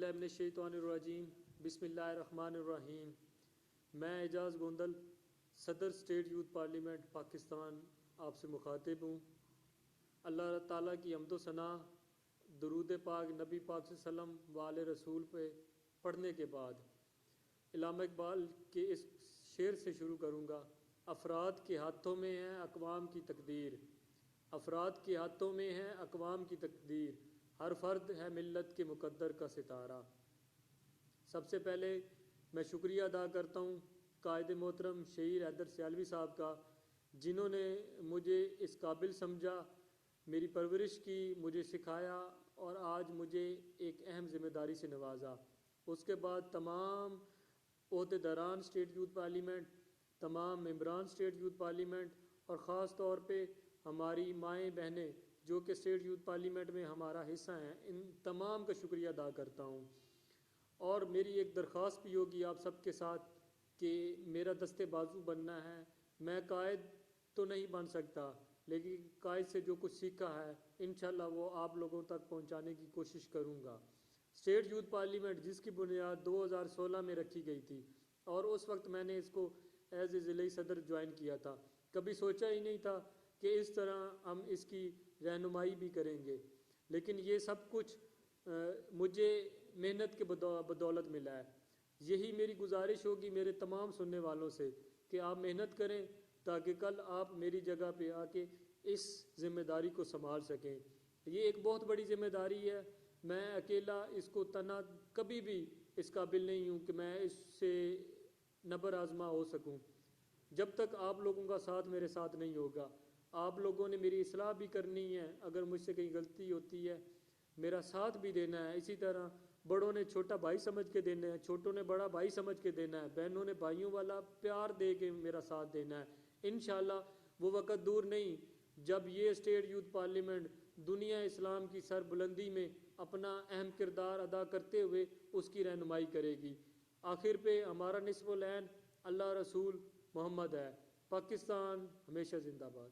باللہ من الشیطان الرجیم بسم اللہ الرحمن الرحیم۔ میں اعجاز گوندل صدر اسٹیٹ یوتھ پارلیمنٹ پاکستان آپ سے مخاطب ہوں۔ اللہ تعالیٰ کی حمد و ثنا، درود پاک نبی پاک صلی اللہ علیہ وسلم و آل رسول پہ پڑھنے کے بعد علامہ اقبال کے اس شعر سے شروع کروں گا۔ افراد کے ہاتھوں میں ہے اقوام کی تقدیر، افراد کے ہاتھوں میں ہے اقوام کی تقدیر، ہر فرد ہے ملت کے مقدر کا ستارہ۔ سب سے پہلے میں شکریہ ادا کرتا ہوں قائد محترم شہیر حیدر سیالوی صاحب کا، جنہوں نے مجھے اس قابل سمجھا، میری پرورش کی، مجھے سکھایا اور آج مجھے ایک اہم ذمہ داری سے نوازا۔ اس کے بعد تمام عہدیداران اسٹیٹ یوتھ پارلیمنٹ، تمام ممبران اسٹیٹ یوتھ پارلیمنٹ اور خاص طور پہ ہماری مائیں بہنیں جو کہ اسٹیٹ یوتھ پارلیمنٹ میں ہمارا حصہ ہیں، ان تمام کا شکریہ ادا کرتا ہوں۔ اور میری ایک درخواست بھی ہوگی آپ سب کے ساتھ کہ میرا دستے بازو بننا ہے۔ میں قائد تو نہیں بن سکتا، لیکن قائد سے جو کچھ سیکھا ہے انشاءاللہ وہ آپ لوگوں تک پہنچانے کی کوشش کروں گا۔ اسٹیٹ یوتھ پارلیمنٹ جس کی بنیاد 2016 میں رکھی گئی تھی اور اس وقت میں نے اس کو ایز اے ضلعی صدر جوائن کیا تھا، کبھی سوچا ہی نہیں تھا کہ اس طرح ہم اس کی رہنمائی بھی کریں گے، لیکن یہ سب کچھ مجھے محنت کے بدولت ملا ہے۔ یہی میری گزارش ہوگی میرے تمام سننے والوں سے کہ آپ محنت کریں تاکہ کل آپ میری جگہ پہ آ کے اس ذمہ داری کو سنبھال سکیں۔ یہ ایک بہت بڑی ذمہ داری ہے، میں اکیلا اس کو تنہا کبھی بھی اس قابل نہیں ہوں کہ میں اس سے نبر آزما ہو سکوں۔ جب تک آپ لوگوں کا ساتھ میرے ساتھ نہیں ہوگا، آپ لوگوں نے میری اصلاح بھی کرنی ہے، اگر مجھ سے کہیں غلطی ہوتی ہے میرا ساتھ بھی دینا ہے، اسی طرح بڑوں نے چھوٹا بھائی سمجھ کے دینا ہے، چھوٹوں نے بڑا بھائی سمجھ کے دینا ہے، بہنوں نے بھائیوں والا پیار دے کے میرا ساتھ دینا ہے۔ انشاءاللہ وہ وقت دور نہیں جب یہ اسٹیٹ یوتھ پارلیمنٹ دنیا اسلام کی سر بلندی میں اپنا اہم کردار ادا کرتے ہوئے اس کی رہنمائی کرے گی۔ آخر پہ ہمارا نصف العین اللہ رسول محمد ہے۔ پاکستان ہمیشہ زندہ باد۔